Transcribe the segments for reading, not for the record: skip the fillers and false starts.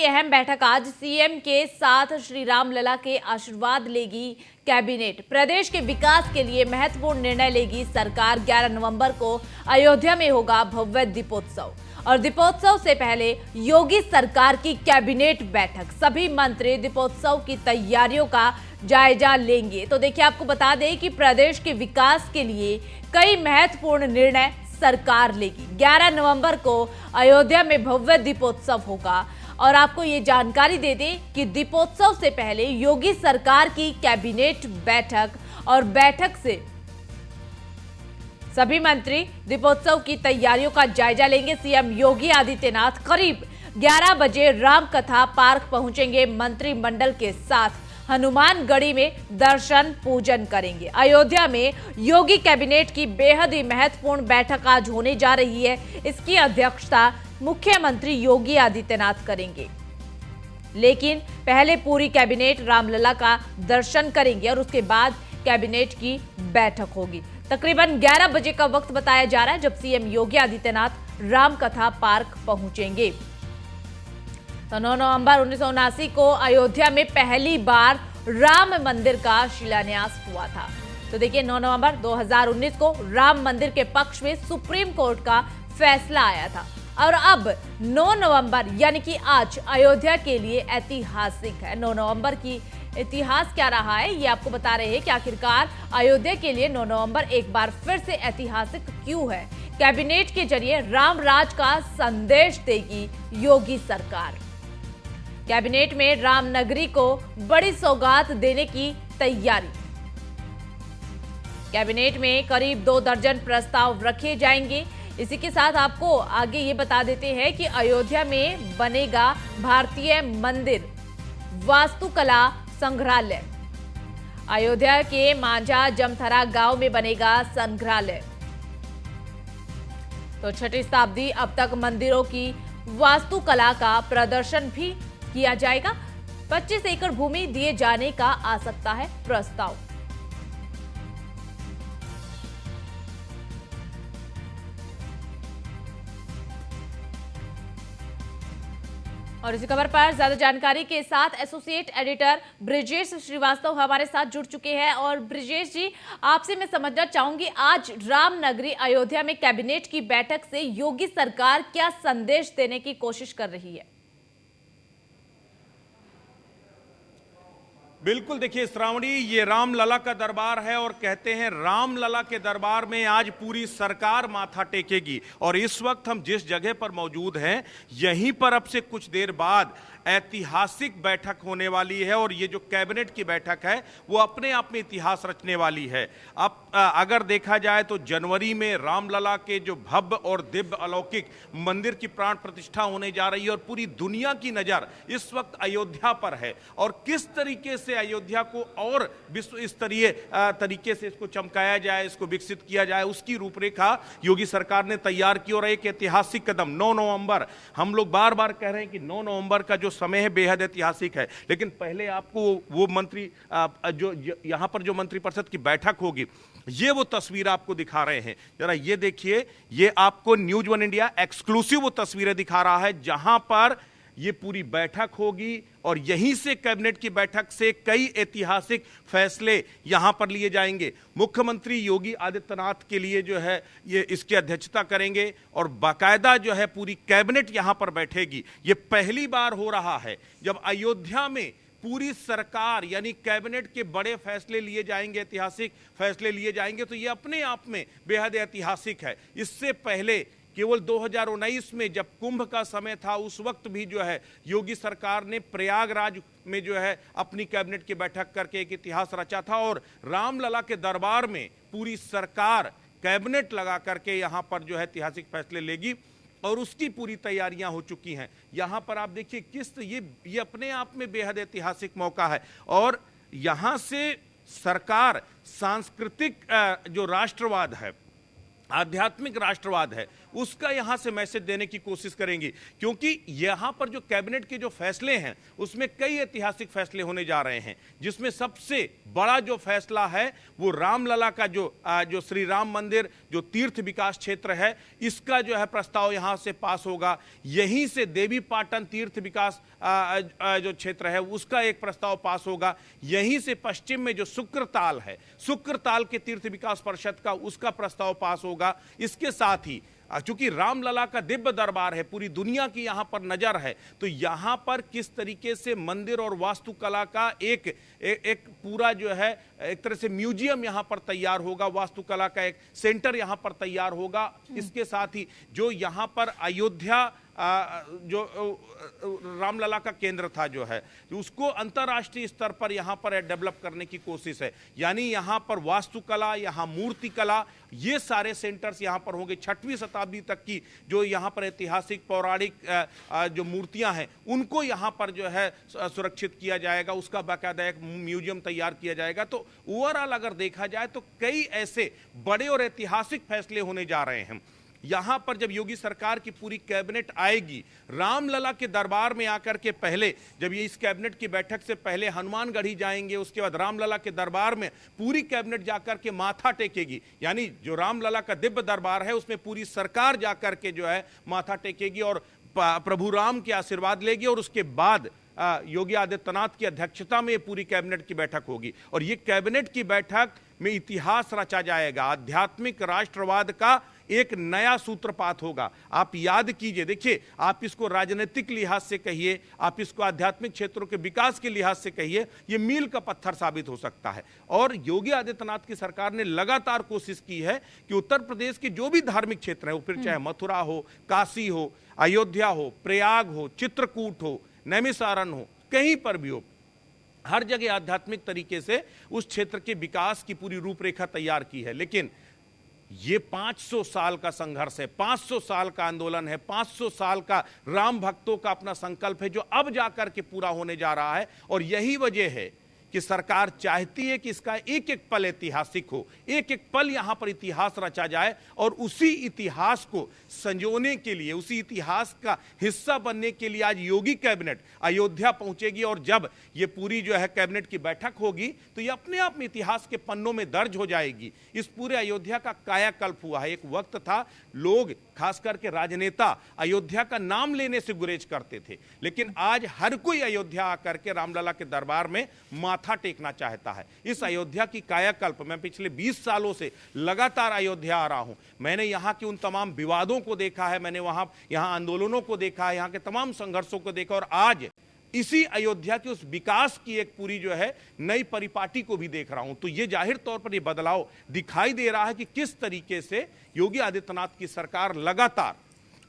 अहम बैठक आज सीएम के साथ श्री राम लला के आशीर्वाद लेगी कैबिनेट। प्रदेश के विकास के लिए महत्वपूर्ण निर्णय लेगी सरकार। 11 नवंबर को अयोध्या में होगा भव्य दीपोत्सव और दीपोत्सव से पहले योगी सरकार की कैबिनेट बैठक। सभी मंत्री दीपोत्सव की तैयारियों का जायजा लेंगे। तो देखिए, आपको बता दें कि प्रदेश के विकास के लिए कई महत्वपूर्ण निर्णय सरकार लेगी। 11 नवंबर को अयोध्या में भव्य दीपोत्सव होगा और आपको ये जानकारी दे दें कि दीपोत्सव से पहले योगी सरकार की कैबिनेट बैठक और बैठक से सभी मंत्री दीपोत्सव की तैयारियों का जायजा लेंगे। सीएम योगी आदित्यनाथ करीब 11 बजे रामकथा पार्क पहुंचेंगे। मंत्रिमंडल के साथ हनुमानगढ़ी में दर्शन पूजन करेंगे। अयोध्या में योगी कैबिनेट की बेहद ही महत्वपूर्ण बैठक आज होने जा रही है। इसकी अध्यक्षता मुख्यमंत्री योगी आदित्यनाथ करेंगे, लेकिन पहले पूरी कैबिनेट रामलला का दर्शन करेंगे और उसके बाद कैबिनेट की बैठक होगी। तकरीबन 11 बजे का वक्त बताया जा रहा है जब सीएम योगी आदित्यनाथ रामकथा पार्क पहुंचेंगे। तो 9 नवंबर 1979 को अयोध्या में पहली बार राम मंदिर का शिलान्यास हुआ था। तो देखिए, 9 नवंबर 2019 को राम मंदिर के पक्ष में सुप्रीम कोर्ट का फैसला आया था और अब 9 नवंबर यानी कि आज अयोध्या के लिए ऐतिहासिक है। 9 नवंबर की इतिहास क्या रहा है ये आपको बता रहे हैं कि आखिरकार अयोध्या के लिए 9 नवंबर एक बार फिर से ऐतिहासिक क्यों है। कैबिनेट के जरिए राम राज का संदेश देगी योगी सरकार। कैबिनेट में रामनगरी को बड़ी सौगात देने की तैयारी। कैबिनेट में करीब 2 दर्जन प्रस्ताव रखे जाएंगे। इसी के साथ आपको आगे ये बता देते हैं कि अयोध्या में बनेगा भारतीय मंदिर वास्तुकला संग्रहालय। अयोध्या के मांझा जमथरा गांव में बनेगा संग्रहालय। तो 6वीं शताब्दी अब तक मंदिरों की वास्तुकला का प्रदर्शन भी किया जाएगा। 25 एकड़ भूमि दिए जाने का आ सकता है प्रस्ताव। और इसी खबर पर ज्यादा जानकारी के साथ एसोसिएट एडिटर ब्रिजेश श्रीवास्तव हमारे साथ जुड़ चुके हैं। और ब्रिजेश जी, आपसे मैं समझना चाहूंगी, आज रामनगरी अयोध्या में कैबिनेट की बैठक से योगी सरकार क्या संदेश देने की कोशिश कर रही है? बिल्कुल, देखिए श्रावणी, ये रामलला का दरबार है और कहते हैं रामलला के दरबार में आज पूरी सरकार माथा टेकेगी। और इस वक्त हम जिस जगह पर मौजूद हैं यहीं पर अब से कुछ देर बाद ऐतिहासिक बैठक होने वाली है और ये जो कैबिनेट की बैठक है वो अपने आप में इतिहास रचने वाली है। अब अगर देखा जाए तो जनवरी में रामलला के जो भव्य और दिव्य अलौकिक मंदिर की प्राण प्रतिष्ठा होने जा रही है और पूरी दुनिया की नज़र इस वक्त अयोध्या पर है और किस तरीके से अयोध्या को और विश्व स्तरीय तरीके से इसको चमकाया जाए, इसको विकसित किया जाए, उसकी रूपरेखा योगी सरकार ने तैयार की। और एक ऐतिहासिक कदम 9 नवंबर, हम लोग बार बार कह रहे हैं कि 9 नवंबर का जो समय है बेहद ऐतिहासिक है, लेकिन पहले आपको वो मंत्री जो यहां पर जो मंत्रिपरिषद की बैठक होगी ये वो तस्वीर आपको दिखा रहे हैं। जरा ये देखिए, ये आपको न्यूज़ 1 इंडिया एक्सक्लूसिव वो तस्वीरें दिखा रहा है जहां पर ये पूरी बैठक होगी और यहीं से कैबिनेट की बैठक से कई ऐतिहासिक फैसले यहां पर लिए जाएंगे। मुख्यमंत्री योगी आदित्यनाथ के लिए जो है ये इसकी अध्यक्षता करेंगे और बाकायदा जो है पूरी कैबिनेट यहां पर बैठेगी। ये पहली बार हो रहा है जब अयोध्या में पूरी सरकार यानी कैबिनेट के बड़े फैसले लिए जाएंगे, ऐतिहासिक फैसले लिए जाएंगे। तो ये अपने आप में बेहद ऐतिहासिक है। इससे पहले केवल 2019 में जब कुंभ का समय था उस वक्त भी जो है योगी सरकार ने प्रयागराज में जो है अपनी कैबिनेट की बैठक करके एक इतिहास रचा था और रामलला के दरबार में पूरी सरकार कैबिनेट लगा करके यहाँ पर जो है ऐतिहासिक फैसले लेगी और उसकी पूरी तैयारियां हो चुकी हैं। यहाँ पर आप देखिए किस ये अपने आप में बेहद ऐतिहासिक मौका है और यहाँ से सरकार सांस्कृतिक जो राष्ट्रवाद है, आध्यात्मिक राष्ट्रवाद है, उसका यहां से मैसेज देने की कोशिश करेंगी, क्योंकि यहां पर जो कैबिनेट के जो फैसले हैं उसमें कई ऐतिहासिक फैसले होने जा रहे हैं, जिसमें सबसे बड़ा जो फैसला है वो रामलला का जो श्री राम मंदिर जो तीर्थ विकास क्षेत्र है, इसका जो है प्रस्ताव यहां से पास होगा। यहीं से देवी पाटन तीर्थ विकास जो क्षेत्र है उसका एक प्रस्ताव पास होगा। यहीं से पश्चिम में जो शुक्रताल है, शुक्रताल के तीर्थ विकास परिषद का उसका प्रस्ताव पास होगा। इसके साथ ही चूंकि रामलला का दिव्य दरबार है, पूरी दुनिया की यहां पर नजर है, तो यहां पर किस तरीके से मंदिर और वास्तुकला का एक पूरा जो है एक तरह से म्यूजियम यहां पर तैयार होगा, वास्तुकला का एक सेंटर यहां पर तैयार होगा। इसके साथ ही जो यहां पर अयोध्या जो रामलला का केंद्र था जो है उसको अंतर्राष्ट्रीय स्तर पर यहां पर डेवलप करने की कोशिश है। यानी यहां पर वास्तुकला, यहां मूर्तिकला, ये सारे सेंटर्स यहां पर होंगे। 6वीं शताब्दी तक की जो यहां पर ऐतिहासिक पौराणिक जो मूर्तियां हैं उनको यहां पर जो है सुरक्षित किया जाएगा, उसका बाकायदा एक म्यूजियम तैयार किया जाएगा। तो ओवरऑल अगर देखा जाए तो कई ऐसे बड़े और ऐतिहासिक फैसले होने जा रहे हैं। यहां पर जब योगी सरकार की पूरी कैबिनेट आएगी, रामलला के दरबार में आकर के पहले जब ये इस कैबिनेट की बैठक से पहले हनुमानगढ़ी जाएंगे, उसके बाद रामलला के दरबार में पूरी कैबिनेट जाकर के माथा टेकेगी। यानी जो रामलला का दिव्य दरबार है उसमें पूरी सरकार जाकर के जो है माथा टेकेगी और प्रभु राम के आशीर्वाद लेगी। और उसके बाद योगी आदित्यनाथ की अध्यक्षता में ये पूरी कैबिनेट की बैठक होगी और ये कैबिनेट की बैठक में इतिहास रचा जाएगा। आध्यात्मिक राष्ट्रवाद का एक नया सूत्रपात होगा। आप याद कीजिए, देखिए, आप इसको राजनीतिक लिहाज से कहिए, आप इसको आध्यात्मिक क्षेत्रों के विकास के लिहाज से कहिए, ये मील का पत्थर साबित हो सकता है। और योगी आदित्यनाथ की सरकार ने लगातार कोशिश की है कि उत्तर प्रदेश के जो भी धार्मिक क्षेत्र है, वो फिर चाहे मथुरा हो, काशी हो, अयोध्या हो, प्रयाग हो, चित्रकूट हो, नैमिसारण हो, कहीं पर भी हो, हर जगह आध्यात्मिक तरीके से उस क्षेत्र के विकास की पूरी रूपरेखा तैयार की है। लेकिन ये 500 साल का संघर्ष है, 500 साल का आंदोलन है, 500 साल का राम भक्तों का अपना संकल्प है जो अब जाकर के पूरा होने जा रहा है। और यही वजह है कि सरकार चाहती है कि इसका एक एक पल ऐतिहासिक हो, एक एक पल यहां पर इतिहास रचा जाए और उसी इतिहास को संजोने के लिए, उसी इतिहास का हिस्सा बनने के लिए आज योगी कैबिनेट अयोध्या पहुंचेगी। और जब ये पूरी जो है कैबिनेट की बैठक होगी तो ये अपने आप में इतिहास के पन्नों में दर्ज हो जाएगी। इस पूरे अयोध्या का कायाकल्प हुआ है। एक वक्त था लोग, खास करके राजनेता, अयोध्या का नाम लेने से गुरेज करते थे, लेकिन आज हर कोई अयोध्या आकर के रामलला के दरबार में माथा टेकना चाहता है। इस अयोध्या की कायाकल्प, मैं पिछले 20 सालों से लगातार अयोध्या आ रहा हूं, मैंने यहां के उन तमाम विवादों को देखा है, मैंने यहां आंदोलनों को देखा है, यहां के तमाम संघर्षों को देखा, और आज इसी अयोध्या के उस विकास की एक पूरी जो है नई परिपाटी को भी देख रहा हूं। तो ये जाहिर तौर पर ये बदलाव दिखाई दे रहा है कि किस तरीके से योगी आदित्यनाथ की सरकार लगातार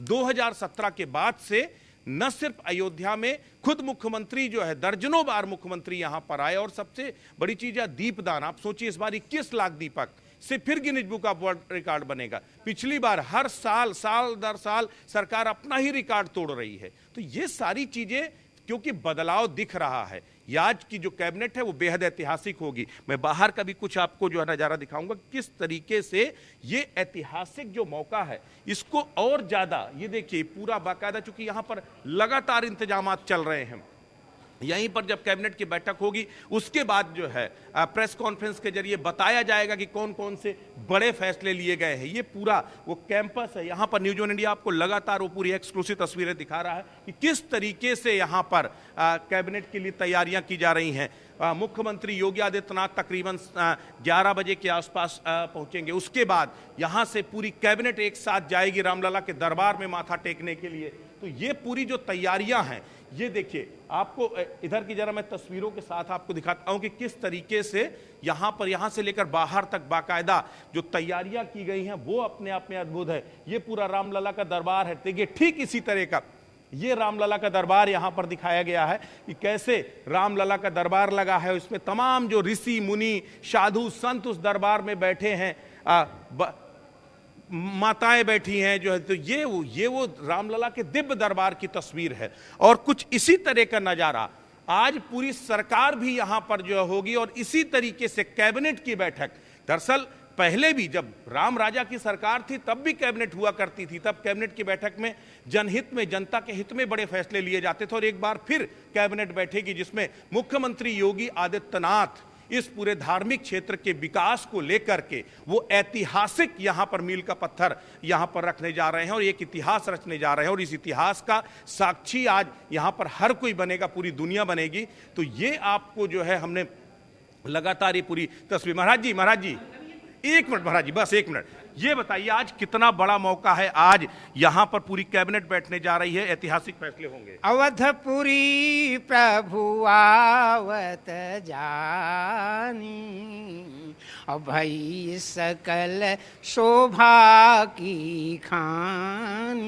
2017 के बाद से न सिर्फ अयोध्या में खुद मुख्यमंत्री जो है, दर्जनों बार मुख्यमंत्री यहां पर आए, और सबसे बड़ी चीज है दीपदान। आप सोचिए, इस बार 21 लाख दीपक से फिर Guinness book of world record बनेगा। पिछली बार हर साल दर साल सरकार अपना ही रिकॉर्ड तोड़ रही है। तो ये सारी चीजें क्योंकि बदलाव दिख रहा है, आज की जो कैबिनेट है वो बेहद ऐतिहासिक होगी। मैं बाहर का भी कुछ आपको जो है नजारा दिखाऊंगा किस तरीके से ये ऐतिहासिक जो मौका है इसको और ज्यादा, ये देखिए पूरा बाकायदा, चूंकि यहां पर लगातार इंतजामात चल रहे हैं। यहीं पर जब कैबिनेट की बैठक होगी उसके बाद जो है प्रेस कॉन्फ्रेंस के जरिए बताया जाएगा कि कौन कौन से बड़े फैसले लिए गए हैं। ये पूरा वो कैंपस है, यहाँ पर न्यूज़ ऑन इंडिया आपको लगातार वो पूरी एक्सक्लूसिव तस्वीरें दिखा रहा है कि किस तरीके से यहाँ पर कैबिनेट के लिए तैयारियां की जा रही हैं। मुख्यमंत्री योगी आदित्यनाथ तकरीबन 11 बजे के आसपास पहुंचेंगे। उसके बाद यहाँ से पूरी कैबिनेट एक साथ जाएगी रामलला के दरबार में माथा टेकने के लिए। तो ये पूरी जो तैयारियां हैं, ये देखिए, आपको इधर की जरा मैं तस्वीरों के साथ आपको दिखाता हूं कि किस तरीके से यहाँ से लेकर बाहर तक बाकायदा जो तैयारियां की गई हैं वो अपने आप में अद्भुत है। ये पूरा रामलला का दरबार है। देखिए, ठीक इसी तरह का ये रामलला का दरबार यहां पर दिखाया गया है कि कैसे रामलला का दरबार लगा है। इसमें तमाम जो ऋषि मुनि साधु संत उस दरबार में बैठे हैं, माताएं बैठी हैं जो है। तो ये वो रामलला के दिव्य दरबार की तस्वीर है। और कुछ इसी तरह का नजारा आज पूरी सरकार भी यहां पर जो होगी और इसी तरीके से कैबिनेट की बैठक, दरअसल पहले भी जब राम राजा की सरकार थी तब भी कैबिनेट हुआ करती थी, तब कैबिनेट की बैठक में जनहित में, जनता के हित में बड़े फैसले लिए जाते थे। और एक बार फिर कैबिनेट बैठेगी जिसमें मुख्यमंत्री योगी आदित्यनाथ इस पूरे धार्मिक क्षेत्र के विकास को लेकर के वो ऐतिहासिक यहां पर मील का पत्थर यहां पर रखने जा रहे हैं और एक इतिहास रचने जा रहे हैं। और इस इतिहास का साक्षी आज यहां पर हर कोई बनेगा, पूरी दुनिया बनेगी। तो ये आपको जो है हमने लगातार ये पूरी तस्वीर। महाराज जी एक मिनट, महाराज जी बस एक मिनट, ये बताइए आज कितना बड़ा मौका है, आज यहां पर पूरी कैबिनेट बैठने जा रही है, ऐतिहासिक फैसले होंगे। अवधपुरी प्रभु आवत जानी, भई सकल शोभा की खानी।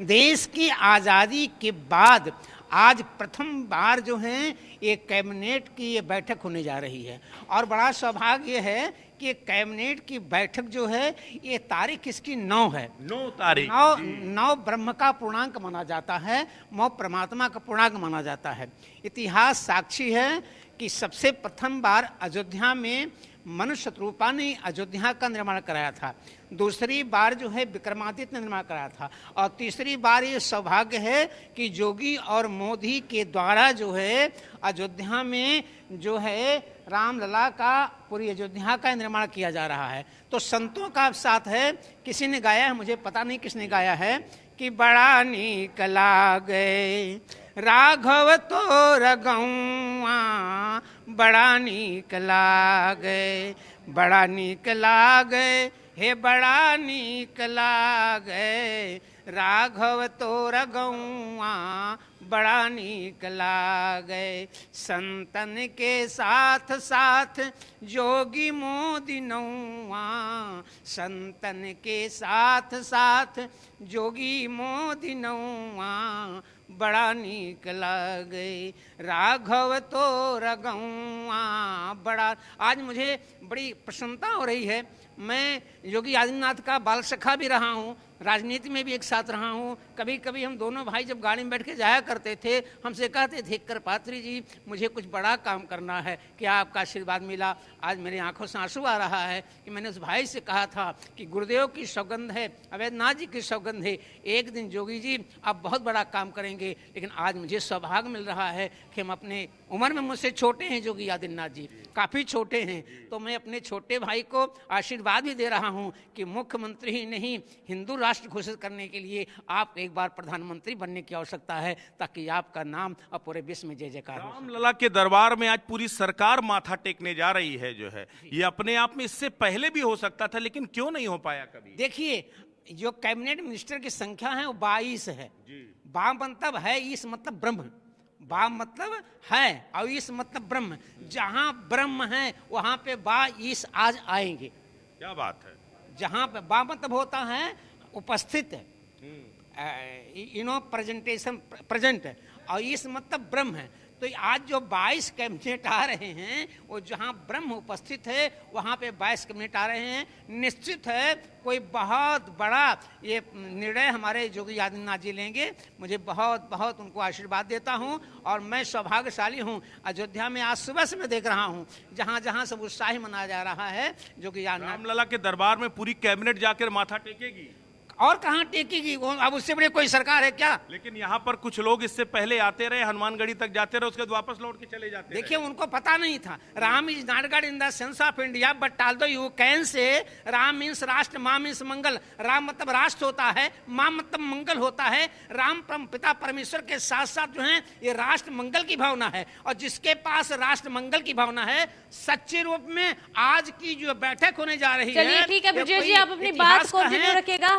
देश की आज़ादी के बाद आज प्रथम बार जो है ये कैबिनेट की ये बैठक होने जा रही है और बड़ा सौभाग्य है कि कैबिनेट की बैठक जो है ये तारीख इसकी 9 है। 9 तारीख, 9 ब्रह्म का पूर्णांक माना जाता है, 9 परमात्मा का पूर्णांक माना जाता है। इतिहास साक्षी है कि सबसे प्रथम बार अयोध्या में मनु शत्रुपा ने अयोध्या का निर्माण कराया था, दूसरी बार जो है विक्रमादित्य ने निर्माण कराया था और तीसरी बार ये सौभाग्य है कि योगी और मोदी के द्वारा जो है अयोध्या में जो है रामलला का, पूरी अयोध्या का निर्माण किया जा रहा है। तो संतों का साथ है, किसी ने गाया है, मुझे पता नहीं किसने गाया है, कि बड़ा नीक लागे राघव तो रगौआ, बड़ा नीक लागे, बड़ा नीक लागे, हे बड़ा नीक लागे राघव तो रगौआ, बड़ा नीक लागे। संतन के साथ साथ जोगी मोदी नौआ, संतन के साथ साथ जोगी मोदी नौआ, बड़ा नीक लागे राघव तो रगौआ, बड़ा। आज मुझे बड़ी प्रसन्नता हो रही है, मैं योगी आदित्यनाथ का बाल सखा भी रहा हूँ, राजनीति में भी एक साथ रहा हूँ। कभी कभी हम दोनों भाई जब गाड़ी में बैठ के जाया करते थे, हमसे कहते थे करपात्री जी मुझे कुछ बड़ा काम करना है, क्या आपका आशीर्वाद मिला? आज मेरी आंखों से आंसू आ रहा है कि मैंने उस भाई से कहा था कि गुरुदेव की सौगंध है, अवैधनाथ जी की सौगंध है, एक दिन जोगी जी आप बहुत बड़ा काम करेंगे। लेकिन आज मुझे सौभाग्य मिल रहा है कि हम अपने उम्र में मुझसे छोटे हैं योगी आदित्यनाथ जी, काफ़ी छोटे हैं, तो मैं अपने छोटे भाई को आशीर्वाद भी दे रहा हूं कि मुख्यमंत्री ही नहीं, हिंदू राष्ट्र घोषित करने के लिए आप एक बार प्रधानमंत्री बनने की आवश्यकता है, ताकि आपका नाम अब पूरे विश्व में जय जयकार हो। रामलला के दरबार में आज पूरी सरकार माथा टेकने जा रही है जो है, ये अपने आप में इससे पहले भी हो सकता था, लेकिन क्यों नहीं हो पाया कभी? देखिए, जो कैबिनेट मिनिस्टर की संख्या है वो 22 है। बा मतलब है, इस मतलब ब्रह्म, बा मतलब है और इस मतलब ब्रह्म। जहां ब्रह्म है वहां पे 22 आज आएंगे। क्या बात है? जहां पे बा मतलब होता है उपस्थित, प्रेजेंटेशन, प्रेजेंट, और इस मतलब ब्रह्म है। तो आज जो 22 कैबिनेट आ रहे हैं वो जहां ब्रह्म उपस्थित है वहां पे 22 कैबिनेट आ रहे हैं। निश्चित है कोई बहुत बड़ा ये निर्णय हमारे योगी आदित्यनाथ जी लेंगे। मुझे बहुत बहुत उनको आशीर्वाद देता हूं और मैं सौभाग्यशाली हूं। अयोध्या में आज सुबह से मैं देख रहा हूं जहां जहां सब उत्साही मनाया जा रहा है। योगी आदित्यनाथ रामलला के दरबार में पूरी कैबिनेट जाकर माथा टेकेगी, और कहाँ टेकेगी? वो अब उससे बड़ी कोई सरकार है क्या? लेकिन यहाँ पर कुछ लोग इससे पहले आते रहे, हनुमानगढ़ी तक जाते रहे, उसके बाद वापस लौट के चले जाते देखिए, उनको पता नहीं था। Ram is not God in the sense of India but although you can say Ram means राष्ट्र, माँ मीन्स मंगल। राम मतलब राष्ट्र होता है, माँ मतलब मंगल होता है। राम पिता परमेश्वर के साथ साथ जो है ये राष्ट्र मंगल की भावना है, और जिसके पास राष्ट्र मंगल की भावना है, सच्चे रूप में आज की जो बैठक होने जा रही है। चलिए ठीक है ब्रजेश जी, आप अपनी बात कंटिन्यू रखिएगा।